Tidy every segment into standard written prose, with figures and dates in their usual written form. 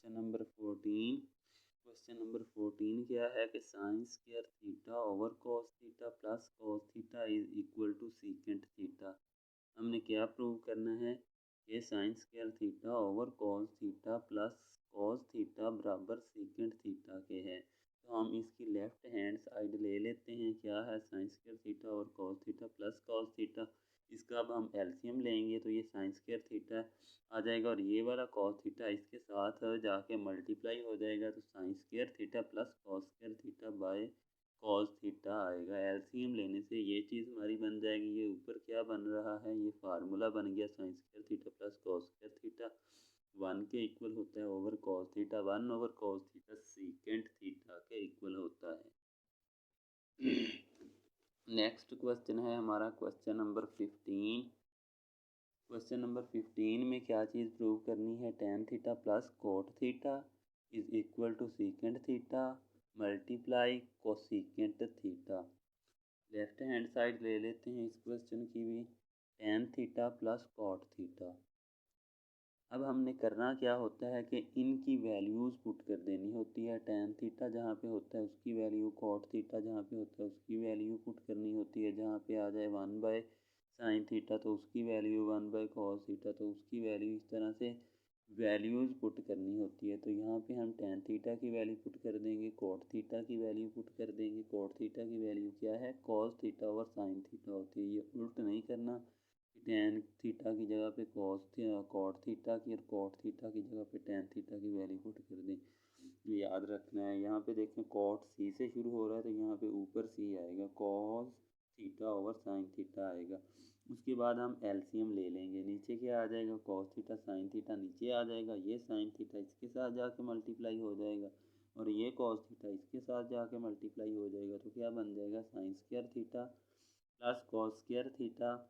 Question number 14 क्या है कि sine square theta over cos theta plus cos theta is equal to secant theta. हमने क्या prove करना है कि sine square theta over cos theta plus cos theta बराबर सीकेंट थीटा के है। तो हम इसकी लेफ्ट हैंड साइड ले लेते हैं। क्या है साइन स्क्वायर थीटा और cos theta plus cos theta. इसका अब हम एलसीएम लेंगे तो ये साइन स्क्वायर थीटा आ जाएगा और ये वाला कॉस थीटा इसके साथ जाके मल्टीप्लाई हो जाएगा तो sign square theta plus cos square theta by cos theta आएगा। एलसीएम लेने से ये चीज़ हमारी बन जाएगी। ये ऊपर क्या बन रहा है, ये फार्मूला बन गया sign square theta plus cos square theta 1 के इक्वल होता है over cos theta. 1 over cos theta secant theta के इक्वल होता है। नेक्स्ट क्वेश्चन है हमारा क्वेश्चन नंबर 15। क्वेश्चन नंबर 15 में क्या चीज़ प्रूव करनी है, tan theta plus cot theta is equal to secant theta multiply cosecant theta. Left hand side ले लेते हैं इस क्वेश्चन की भी, tan theta plus cot theta. अब हमने करना क्या होता है कि इनकी वैल्यूज़ पुट कर देनी होती है। टेन थीटा जहाँ पे होता है उसकी वैल्यू, कॉट थीटा जहाँ पे होता है उसकी वैल्यू पुट करनी होती है। जहाँ पे आ जाए 1 बाय साइन थीटा तो उसकी वैल्यू, 1 बाय कॉस थीटा तो उसकी वैल्यू, इस तरह से वैल्यूज़ पुट करनी होती है। तो यहाँ पे हम टेन थीटा की वैल्यू पुट कर देंगे, कॉट थीटा की वैल्यू पुट कर देंगे। कॉट थीटा की वैल्यू क्या है, cos theta over sine theta होती है। ये उल्ट नहीं करना, टेन थीटा की जगह पे कॉट थीटा की और कॉट थीटा की जगह पे टेन थीटा की वैल्यू पुट कर दें। ये याद रखना है। यहाँ पे देखें कॉट सी से शुरू हो रहा है तो यहाँ पे ऊपर सी आएगा, cos theta over sine theta आएगा। उसके बाद हम एलसीएम ले लेंगे। नीचे क्या आ जाएगा, कॉस थीटा साइन थीटा नीचे आ जाएगा, ये साइन थीटा इसके साथ जाके मल्टीप्लाई हो जाएगा और ये कॉस थीटा इसके साथ जाके मल्टीप्लाई हो जाएगा। तो क्या बन जाएगा, sine square theta plus cos square theta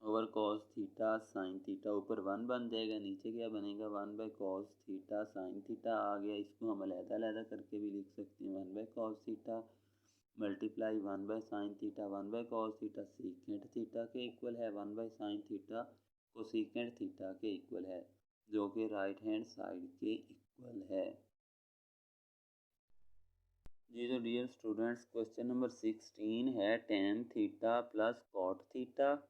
over cos theta sine theta. ऊपर 1 बन जाएगा, नीचे क्या बनेगा, 1 by cos theta sine theta आ गया। इसको हम अलग-अलग करके भी लिख सकते हैं, 1 by cos theta multiply 1 by sine theta. 1 by cos theta secant theta के इक्वल है, 1 by sine theta cosecant theta के इक्वल है, जो कि राइट हैंड साइड के इक्वल है। जी तो डियर स्टूडेंट्स, क्वेश्चन नंबर 16 है tan theta plus cot theta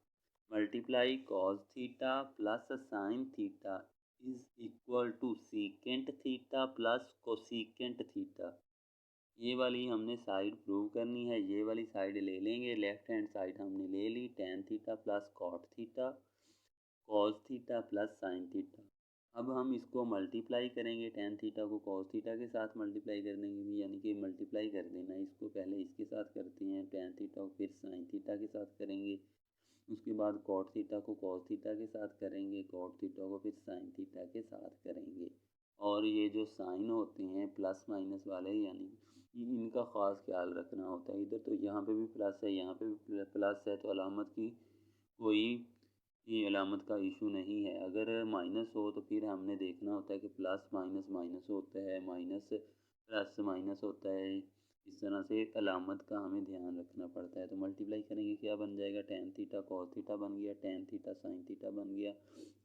multiply cos theta plus sine theta is equal to secant theta plus cosecant theta. ये वाली हमने साइड प्रूव करनी है। ये वाली साइड ले लेंगे, लेफ्ट हैंड साइड हमने ले ली, tan theta plus cot theta cos theta plus sine theta. अब हम इसको मल्टीप्लाई करेंगे, टेन थीटा को कॉस थीटा के साथ मल्टीप्लाई कर देंगे, यानी कि मल्टीप्लाई कर देना। इसको पहले इसके साथ करते हैं, टेन थीटा को फिर साइन थीटा के साथ करेंगे। उसके बाद कॉट थीटा को कॉस थीटा के साथ करेंगे, कॉट थीटा को फिर साइन थीटा के साथ करेंगे। और ये जो साइन होते हैं प्लस माइनस वाले, यानी इनका ख़ास ख्याल रखना होता है। इधर तो यहाँ पे भी प्लस है, यहाँ पे भी प्लस है, तो अलामत की कोई ये अलामत का इशू नहीं है। अगर माइनस हो तो फिर हमने देखना होता है कि प्लस माइनस माइनस होता है, माइनस प्लस माइनस होता है। इस तरह से अलामत का हमें ध्यान रखना पड़ता है। तो मल्टीप्लाई करेंगे, क्या बन जाएगा, टेन थीटा कॉस थीटा बन गया, टेन थीटा साइन थीटा बन गया,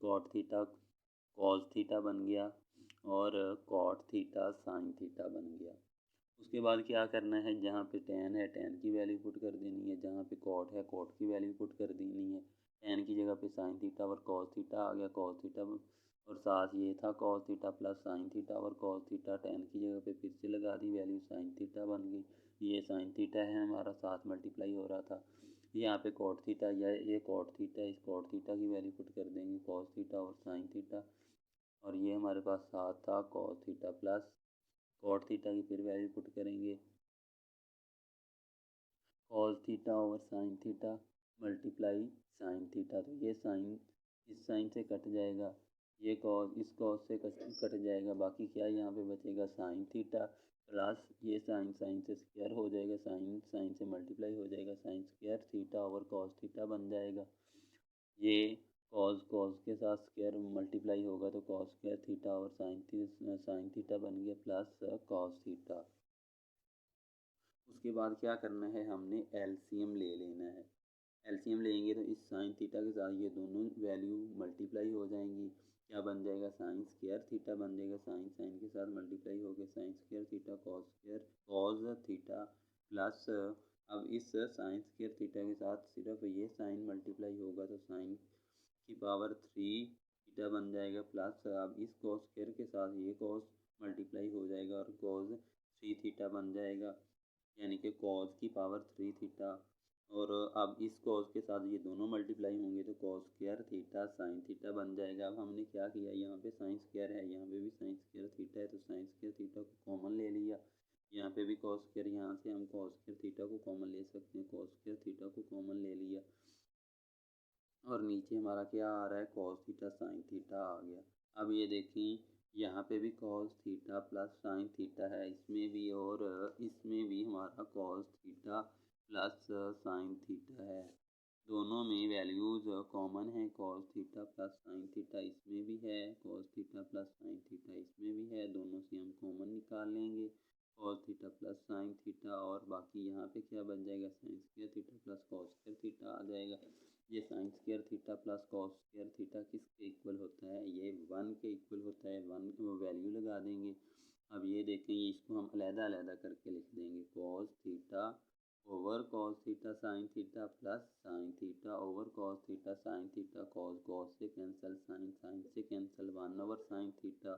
कॉट थीटा कॉस थीटा बन गया और कॉट थीटा साइन थीटा बन गया। उसके बाद क्या करना है, जहाँ पे टेन है टेन की वैल्यू पुट कर देनी है, जहाँ पे कॉट है कॉट की वैल्यू पुट कर देनी है। टेन की जगह पे साइन थीटा और कॉस थीटा आ गया, कॉस थीटा और साथ ये था cos theta plus sine theta और कॉस थीटा। टेन की जगह पे फिर से लगा दी वैल्यू, साइन थीटा बन गई। ये साइन थीटा है हमारा, साथ मल्टीप्लाई हो रहा था। यहाँ पे कॉट थीटा या ये कॉट थीटा, इस कॉट थीटा की वैल्यू पुट कर देंगे, कॉस थीटा और साइन थीटा। और ये हमारे पास साथ था cos theta plus cot theta की फिर वैल्यू पुट करेंगे, cos theta over sine theta multiply sine theta. तो ये साइन इस साइन से कट जाएगा, ये कॉस इस कॉस से कट जाएगा। बाकी क्या यहाँ पे बचेगा, साइन थीटा प्लस ये साइन साइन से स्क्वायर हो जाएगा, साइन साइन से मल्टीप्लाई हो जाएगा, sine square theta over cos theta बन जाएगा। ये कॉस कॉस के साथ स्क्वायर मल्टीप्लाई होगा तो कॉस स्क्वायर थीटा और साइन थीटा बन गया प्लस कॉस थीटा। उसके बाद क्या करना है, हमने एलसीएम ले लेना है। एलसीएम लेंगे तो इस साइन थीटा के साथ ये दोनों वैल्यू मल्टीप्लाई हो जाएंगी। क्या बन जाएगा, साइन स्क्वायर थीटा बन जाएगा। साइन साइन के साथ मल्टीप्लाई हो गया sign square theta cos theta plus अब इस साइन स्क्वायर थीटा के साथ सिर्फ ये साइन मल्टीप्लाई होगा तो साइन की पावर 3 थीटा बन जाएगा प्लस अब इस कॉस स्क्वायर के साथ ये कॉस मल्टीप्लाई हो जाएगा और कॉस 3 थीटा बन जाएगा, यानी कि कॉस की पावर 3 थीटा। और अब इस कॉस के साथ ये दोनों मल्टीप्लाई होंगे तो cos square theta sine theta बन जाएगा। अब हमने क्या किया, यहाँ पे साइन स्क्वायर है, यहाँ पे भी साइन स्क्वायर थीटा है, तो साइन स्क्वायर थीटा को कॉमन ले लिया। यहाँ पे भी कॉस स्क्वायर, यहाँ से हम कॉस स्क्वायर थीटा को कॉमन ले सकते हैं, कॉस स्क्वायर थीटा को कॉमन ले लिया और नीचे हमारा क्या आ रहा है, कॉस थीटा साइन थीटा आ गया। अब ये देखें, यहाँ पे भी cos theta plus sine theta है, इसमें भी और इसमें भी हमारा cos theta plus sine theta है। दोनों में वैल्यूज़ कॉमन है, cos theta plus sine theta इसमें भी है, cos theta plus sine theta इसमें भी है, दोनों से हम कॉमन निकाल लेंगे cos theta plus sine theta और बाकी यहाँ पे क्या बन जाएगा, sine square theta plus cos square theta आ जाएगा। ये sine square theta plus cos square theta किसके इक्वल होता है, ये 1 के इक्वल होता है, 1 की वैल्यू लगा देंगे। अब ये देखें, इसको हम अलग-अलग करके लिख देंगे, cos theta over cos theta sine theta plus sine theta over cos theta sine theta, cos से कैंसिल, साइन से cancel, 1 over sine theta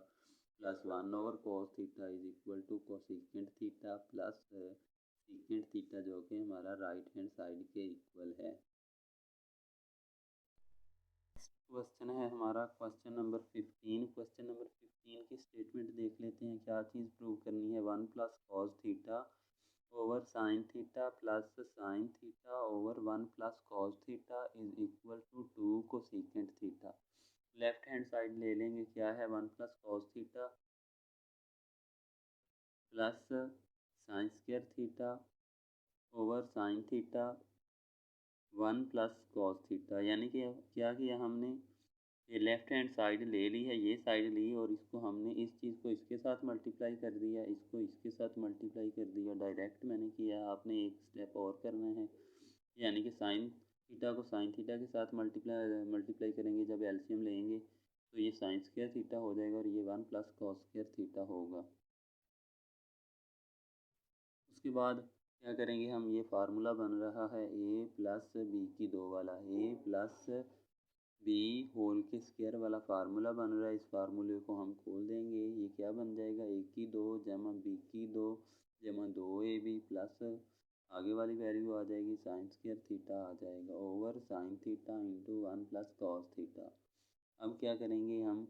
plus 1 over cos theta is equal to cosecant theta plus secant theta, जो कि हमारा right hand side के equal है। Question है हमारा question number 15। Question number 15 की स्टेटमेंट देख लेते हैं, क्या चीज़ प्रूव करनी है। 1 plus cos theta over sine theta plus sine theta over 1 plus cos theta is equal to 2 cosecant theta. Left hand side ले लेंगे, क्या है 1 plus cos theta plus sine square theta over sine theta 1 plus cos theta, यानी कि क्या किया हमने, ये लेफ़्ट हैंड साइड ले ली है, ये साइड ली और इसको हमने इस चीज़ को इसके साथ मल्टीप्लाई कर दिया, इसको इसके साथ मल्टीप्लाई कर दिया, डायरेक्ट मैंने किया। आपने एक स्टेप और करना है, यानी कि साइन थीटा को साइन थीटा के साथ मल्टीप्लाई करेंगे, जब एलसीएम लेंगे तो ये साइन स्क्वायर थीटा हो जाएगा और ये 1 प्लस कॉस स्क्वायर थीटा होगा। उसके बाद क्या करेंगे हम, ये फार्मूला बन रहा है ए प्लस बी की 2 वाला, ए प्लस बी होल के स्क्वायर वाला फार्मूला बन रहा है। इस फार्मूले को हम खोल देंगे, ये क्या बन जाएगा, ए की 2 जमा बी की 2 जमा 2ab प्लस आगे वाली वैल्यू आ जाएगी साइन स्क्वायर थीटा आ जाएगा over sine theta into 1 plus cos theta. अब क्या करेंगे हम,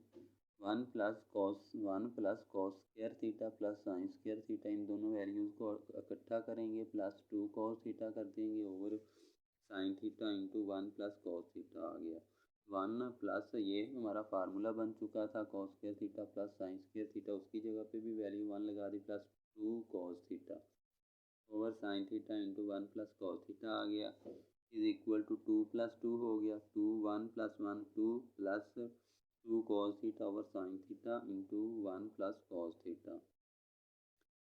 1 plus cos square theta plus sine square theta, इन दोनों वैल्यूज़ को इकट्ठा करेंगे प्लस 2 कॉस थीटा कर देंगे over sine theta into 1 plus cos theta आ गया। 1 प्लस ये हमारा फार्मूला बन चुका था cos square theta plus sine square theta, उसकी जगह पे भी वैल्यू 1 लगा दी plus 2 cos theta over sine theta into 1 plus cos theta आ गया इज इक्वल टू 2 प्लस 2 हो गया, 2 1 plus 1 2 plus 2 cos theta over sine theta into 1 plus cos theta.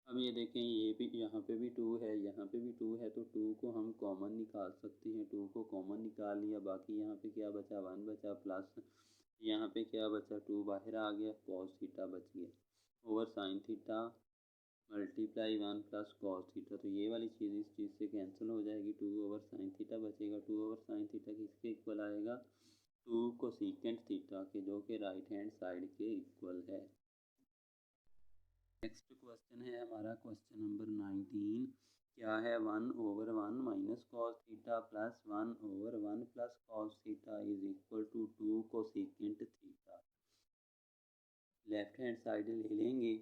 अब ये देखें, ये भी यहाँ पे भी 2 है, यहाँ पे भी 2 है, तो 2 को हम कॉमन निकाल सकते हैं, 2 को कॉमन निकाल लिया, बाकी यहाँ पे क्या बचा, 1 बचा प्लस यहाँ पे क्या बचा, 2 बाहर आ गया, कॉस थीटा बच गया over sine theta multiply 1 plus cos theta, तो ये वाली चीज़ इस चीज़ से कैंसिल हो जाएगी, 2 ओवर साइन थीटा बचेगा। 2 ओवर साइन थीटा किसके इक्वल आएगा, 2 कोसेकेंट थीटा के, जो कि राइट हैंड साइड के इक्वल है। नेक्स्ट क्वेश्चन है हमारा क्वेश्चन नंबर 19, क्या है 1 over 1 minus cos theta plus 1 over 1 plus cos theta is equal to 2 cosecant theta. Left hand side ले लेंगे,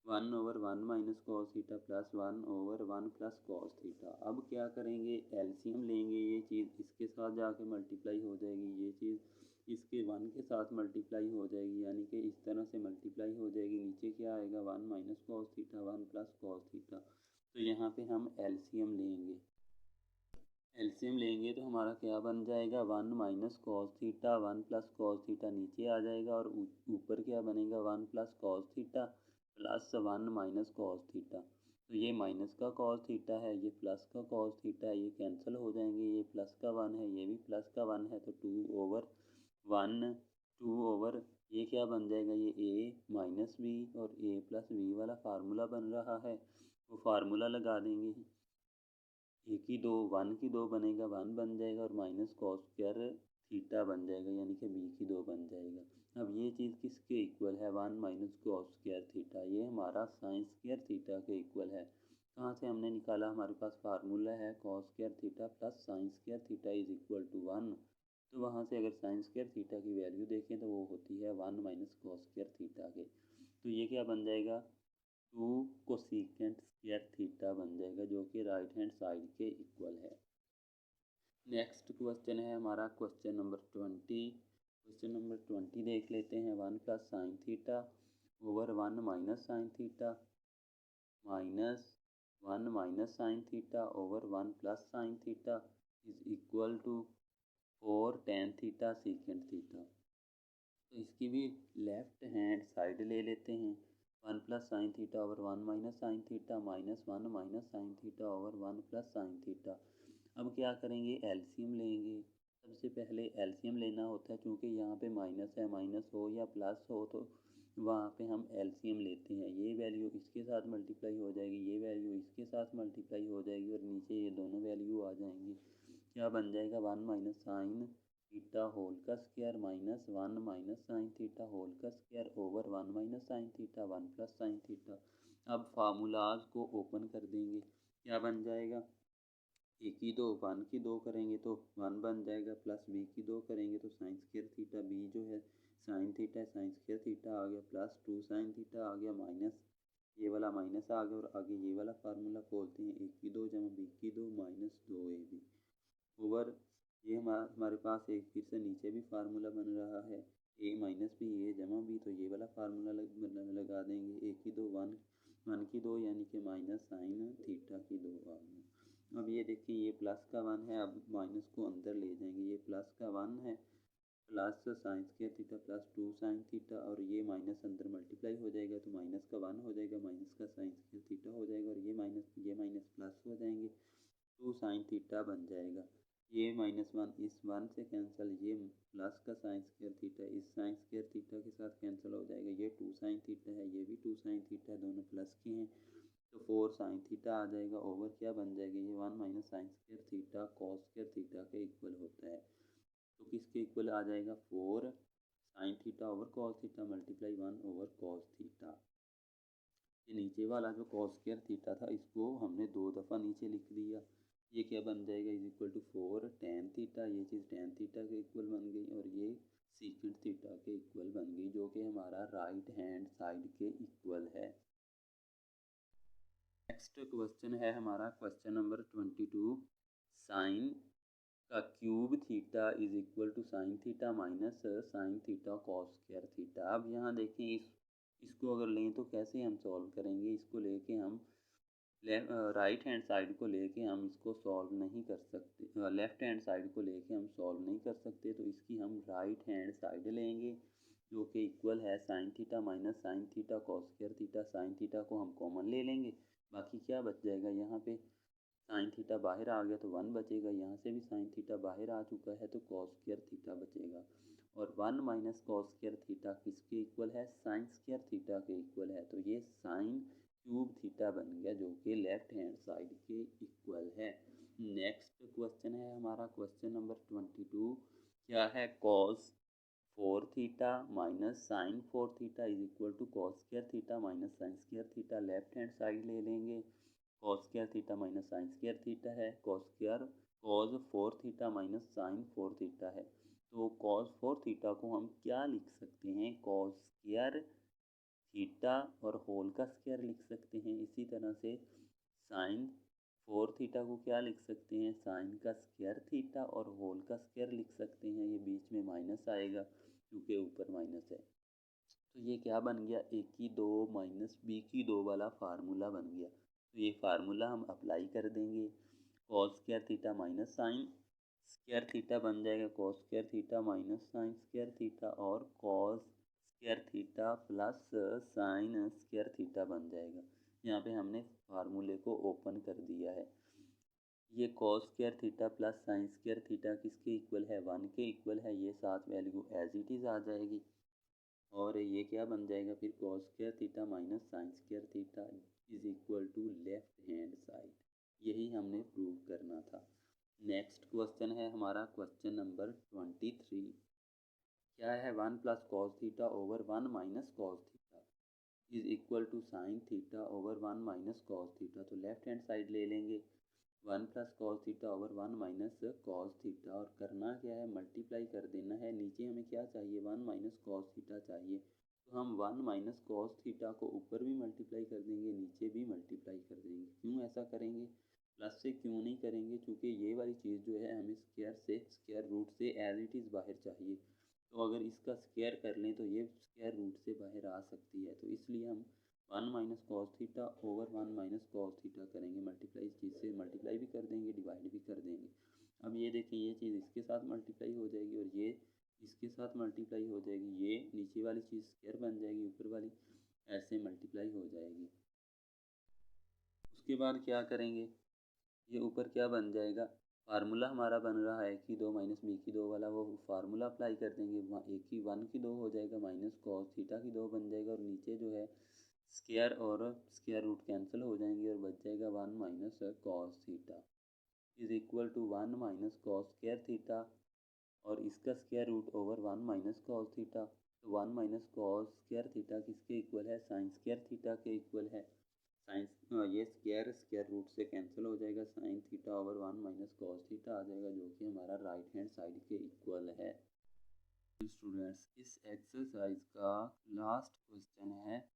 1 over 1 minus cos theta plus 1 over 1 plus cos theta. अब क्या करेंगे, एलसीएम लेंगे, ये चीज़ इसके साथ जाके मल्टीप्लाई हो जाएगी, ये चीज़ इसके 1 के साथ मल्टीप्लाई हो जाएगी, यानी कि इस तरह से मल्टीप्लाई हो जाएगी। नीचे क्या आएगा, 1 minus cos theta 1 plus cos theta, तो यहाँ पे हम एलसीएम लेंगे। एलसीएम लेंगे तो हमारा क्या बन जाएगा, 1 minus cos theta 1 plus cos theta नीचे आ जाएगा और ऊपर क्या बनेगा, 1 plus cos theta plus 1 minus cos theta. तो ये माइनस का कॉस थीटा है, ये प्लस का कॉस थीटा है, ये कैंसिल हो जाएंगे, ये प्लस का 1 है, ये भी प्लस का 1 है, तो 2 ओवर 1 2 ओवर ये क्या बन जाएगा, ये ए माइनस बी और ए प्लस बी वाला फार्मूला बन रहा है, वो फार्मूला लगा देंगे। ए की दो, वन की दो बनेगा, वन बन जाएगा और माइनस कॉस स्क्वायर थीटा बन जाएगा, यानी कि बी की दो बन जाएगा। अब ये चीज़ किसके इक्वल है, one minus cos square theta, ये हमारा साइन स्क्वायर थीटा के इक्वल है। कहाँ से हमने निकाला, हमारे पास फार्मूला है cos square theta plus sine square theta is equal to one. तो वहाँ से अगर साइन स्क्वायर थीटा की वैल्यू देखें तो वो होती है one minus cos square theta के। तो ये क्या बन जाएगा, टू कोसेकेंट स्क्वायर थीटा बन जाएगा, जो कि राइट हैंड साइड के इक्वल है। नेक्स्ट क्वेश्चन है हमारा क्वेश्चन नंबर 20। क्वेश्चन नंबर 20 देख लेते हैं। One plus sine theta over one minus sine theta minus one minus sine theta over one plus sine theta is equal to 4 tan theta secant theta. तो इसकी भी left hand side ले लेते हैं। One plus sine theta over one minus sine theta minus one minus sine theta over one plus sine theta. अब क्या करेंगे, LCM लेंगे। सबसे पहले एलसीएम लेना होता है, क्योंकि यहाँ पे माइनस है, माइनस हो या प्लस हो तो वहाँ पे हम एलसीएम लेते हैं। ये वैल्यू इसके साथ मल्टीप्लाई हो जाएगी, ये वैल्यू इसके साथ मल्टीप्लाई हो जाएगी और नीचे ये दोनों वैल्यू आ जाएंगी। क्या बन जाएगा, one minus sine theta whole का square minus one minus sine theta whole का square over one minus sine theta one plus sine theta. अब फार्मूलाज को ओपन कर देंगे। क्या बन जाएगा, ए की दो, वन की दो करेंगे तो वन बन जाएगा, प्लस बी की दो करेंगे तो साइन स्क्वायर थीटा, बी जो है साइन थीटा है, साइन स्क्वायर थीटा आ गया, प्लस टू साइन थीटा आ गया, माइनस ये वाला माइनस आ गया और आगे ये वाला फार्मूला खोलते हैं, ए की दो जमा बी की दो माइनस दो ए बी ओवर ये हमारे पास एक फिर से नीचे भी फार्मूला बन रहा है, ए माइनस बी ए जमा बी, तो ये वाला फार्मूला लगा देंगे, ए की दो, वन वन की दो यानी कि माइनस साइन थीटा की दो आ गई। अब ये देखिए, ये प्लस का वन है, अब माइनस को अंदर ले जाएंगे, ये प्लस का वन है, plus sine square theta plus two sine theta और ये माइनस अंदर मल्टीप्लाई हो जाएगा तो माइनस का वन हो जाएगा, माइनस का साइन स्क्वायर थीटा हो जाएगा और ये माइनस प्लस हो जाएंगे, टू साइन थीटा बन जाएगा। ये माइनस वन इस वन से कैंसिल, ये प्लस का साइन स्क्वायर थीटा इस साइन स्क्वायर थीटा के साथ कैंसिल हो जाएगा, ये टू साइन थीटा है, ये भी टू साइन थीटा, दोनों प्लस के हैं तो फोर साइन थीटा आ जाएगा ओवर क्या बन जाएगा, ये one minus sine square theta cos square theta के इक्वल होता है। तो किसके इक्वल आ जाएगा, four sine theta over cos theta multiply one over cos theta. ये नीचे वाला जो कॉस स्क्वायर थीटा था इसको हमने दो दफ़ा नीचे लिख दिया। ये क्या बन जाएगा, is equal to four tan theta, ये चीज़ टेन थीटा के इक्वल बन गई और ये सीकेंट थीटा के इक्वल बन गई, जो कि हमारा राइट हैंड साइड के इक्वल है। नेक्स्ट क्वेश्चन है हमारा क्वेश्चन नंबर 22। साइन का cube theta is equal to sine theta minus sine theta cos square theta. अब यहाँ देखें, इसको अगर लें तो कैसे हम सॉल्व करेंगे, इसको लेके हम राइट हैंड साइड को लेके हम इसको सॉल्व नहीं कर सकते, लेफ़्ट हैंड साइड को लेके हम सॉल्व नहीं कर सकते, तो इसकी हम राइट हैंड साइड लेंगे जो कि इक्वल है sign theta minus sine theta cos square theta. Sine theta को हम कॉमन ले लेंगे, बाकी क्या बच जाएगा, यहाँ पे साइन थीटा बाहर आ गया तो वन बचेगा, यहाँ से भी साइन थीटा बाहर आ चुका है तो कॉस स्क्वायर थीटा बचेगा और one minus cos square theta किसके इक्वल है, साइन स्क्वायर थीटा के इक्वल है। तो ये साइन क्यूब थीटा बन गया जो कि लेफ्ट हैंड साइड के इक्वल है। नेक्स्ट क्वेश्चन है हमारा क्वेश्चन नंबर 22। क्या है, cos four theta minus sine four theta is equal to cos square theta minus sine square theta. Left hand side ले लेंगे, cos square theta minus sine square theta है, cos four theta minus sine four theta है। तो cos four theta को हम क्या लिख सकते हैं, कॉस स्क्वायर थीटा और होल का स्क्वायर लिख सकते हैं। इसी तरह से साइन फोर थीटा को क्या लिख सकते हैं, साइन का स्क्वायर थीटा और होल का स्क्वायर लिख सकते हैं। ये बीच में माइनस आएगा क्योंकि ऊपर माइनस है। तो ये क्या बन गया, ए की दो माइनस बी की दो वाला फार्मूला बन गया। तो ये फार्मूला हम अप्लाई कर देंगे, cos square theta minus sine square theta बन जाएगा, cos square theta minus sine square theta और cos square theta plus sine square theta बन जाएगा। यहाँ पे हमने फार्मूले को ओपन कर दिया है। ये cos square theta plus sine square theta किसके इक्वल है, वन के इक्वल है। ये साथ वैल्यू एज इट इज़ आ जाएगी और ये क्या बन जाएगा फिर cos square theta minus sine square theta is equal to left hand side. यही हमने प्रूव करना था। नेक्स्ट क्वेश्चन है हमारा क्वेश्चन नंबर 23। क्या है 1 plus cos theta over 1 minus cos theta is equal to sine theta over 1 minus cos theta. तो left hand side ले लेंगे 1 plus cos theta over 1 minus cos theta, और करना क्या है मल्टीप्लाई कर देना है। नीचे हमें क्या चाहिए 1 माइनस कॉस थीटा चाहिए, तो हम 1 माइनस कॉस थीटा को ऊपर भी मल्टीप्लाई कर देंगे नीचे भी मल्टीप्लाई कर देंगे। क्यों ऐसा करेंगे, प्लस से क्यों नहीं करेंगे, क्योंकि ये वाली चीज़ जो है हमें स्क्वायर रूट से एज इट इज़ बाहर चाहिए। तो अगर इसका स्क्वायर कर लें तो ये स्क्वायर रूट से बाहर आ सकती है, तो इसलिए हम 1 minus cos theta over 1 minus cos theta करेंगे मल्टीप्लाई। इस चीज़ से मल्टीप्लाई भी कर देंगे डिवाइड भी कर देंगे। अब ये देखें ये चीज़ इसके साथ मल्टीप्लाई हो जाएगी और ये इसके साथ मल्टीप्लाई हो जाएगी। ये नीचे वाली चीज़ स्क्वायर बन जाएगी, ऊपर वाली ऐसे मल्टीप्लाई हो जाएगी। उसके बाद क्या करेंगे, ये ऊपर क्या बन जाएगा, फार्मूला हमारा बन रहा है कि 2 माइनस बी की 2 वाला, वो फार्मूला अप्लाई कर देंगे। एक की 1 की 2 हो जाएगा माइनस कॉस थीटा की 2 बन जाएगा, और नीचे जो है स्क्वायर और स्क्वायर रूट कैंसिल हो जाएंगे और बच जाएगा 1 minus cos theta is equal to 1 minus cos square theta, और इसका square root over 1 minus cos theta. तो 1 माइनस कॉस स्क्वायर थीटा किसके इक्वल है, साइन स्क्वायर थीटा के इक्वल है। साइन ये स्क्वायर रूट से कैंसिल हो जाएगा, sine theta over 1 minus cos theta आ जाएगा, जो कि हमारा राइट हैंड साइड के इक्वल है। स्टूडेंट्स इस एक्सरसाइज का लास्ट क्वेश्चन है।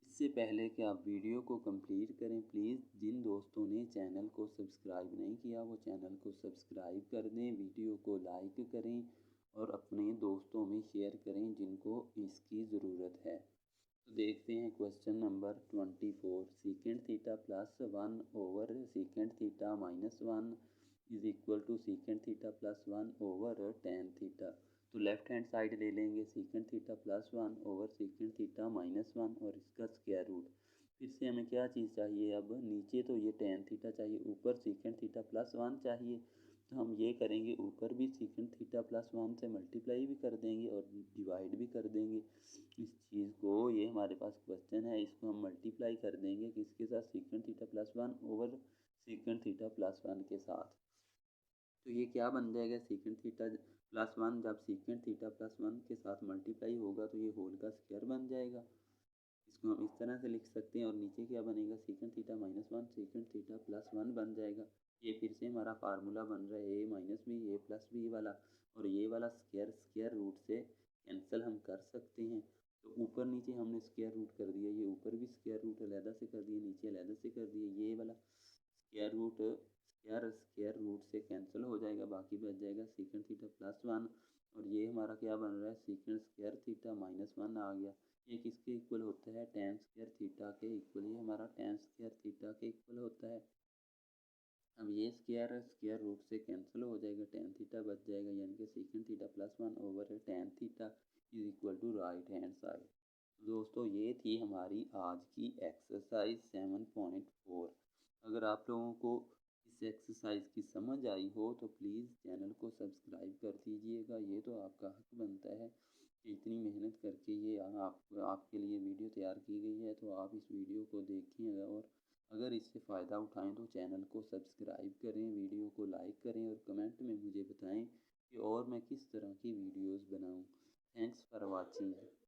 इससे पहले कि आप वीडियो को कंप्लीट करें, प्लीज़ जिन दोस्तों ने चैनल को सब्सक्राइब नहीं किया वो चैनल को सब्सक्राइब कर दें, वीडियो को लाइक करें और अपने दोस्तों में शेयर करें जिनको इसकी ज़रूरत है। तो देखते हैं question number 24। Secant theta plus 1 over secant theta minus 1 is equal to secant theta plus 1 over tan theta. तो लेफ्ट हैंड साइड ले लेंगे secant theta plus 1 over secant theta minus 1 और इसका स्क्वायर रूट। फिर से हमें क्या चीज़ चाहिए, अब नीचे तो ये टेन थीटा चाहिए, ऊपर सीकेंड थीटा प्लस 1 चाहिए। तो हम ये करेंगे ऊपर भी सीकेंड थीटा प्लस 1 से मल्टीप्लाई भी कर देंगे और डिवाइड भी कर देंगे इस चीज़ को। ये हमारे पास क्वेश्चन है, इसको हम मल्टीप्लाई कर देंगे किसके साथ, सीकेंड theta plus 1 over secant theta plus 1 के साथ। तो ये क्या बन जाएगा, सीकेंड थीटा प्लस 1 जब सीकेंड थीटा प्लस 1 के साथ मल्टीप्लाई होगा तो ये होल का स्क्वायर बन जाएगा। इसको हम इस तरह से लिख सकते हैं, और नीचे क्या बनेगा, सीकेंड थीटा माइनस 1 सीकेंड थीटा प्लस 1 बन जाएगा। ये फिर से हमारा फार्मूला बन रहा है ए माइनस बी ए प्लस बी वाला, और ये वाला स्क्वायर रूट से कैंसिल हम कर सकते हैं। तो ऊपर नीचे हमने स्क्वायर रूट कर दिया, ये ऊपर भी स्क्वायर रूट अलहदा से कर दिए, नीचे अलहदा से कर दिए। ये वाला स्क्वायर रूट से कैंसिल हो जाएगा, बाकी बच जाएगा सीकेंड थीटा प्लस 1, और ये हमारा क्या बन रहा है, सीकेंड स्क्वायर थीटा माइनस 1 आ गया। ये किसके इक्वल होता है, टेन स्क्वायर थीटा के इक्वल। ये हमारा टेन स्क्वायर थीटा के इक्वल होता है। अब ये स्क्वायर रूट से कैंसिल हो जाएगा, टेन थीटा बच जाएगा, यानी कि secant theta plus 1 over tan theta is equal to right hand side. दोस्तों ये थी हमारी आज की एक्सरसाइज 7.4। अगर आप लोगों को इस एक्सरसाइज की समझ आई हो तो प्लीज़ चैनल को सब्सक्राइब कर दीजिएगा। ये तो आपका हक बनता है कि इतनी मेहनत करके ये आपके लिए वीडियो तैयार की गई है, तो आप इस वीडियो को देखें और अगर इससे फ़ायदा उठाएं तो चैनल को सब्सक्राइब करें, वीडियो को लाइक करें और कमेंट में मुझे बताएं कि और मैं किस तरह की वीडियोस बनाऊं। Thanks for watching.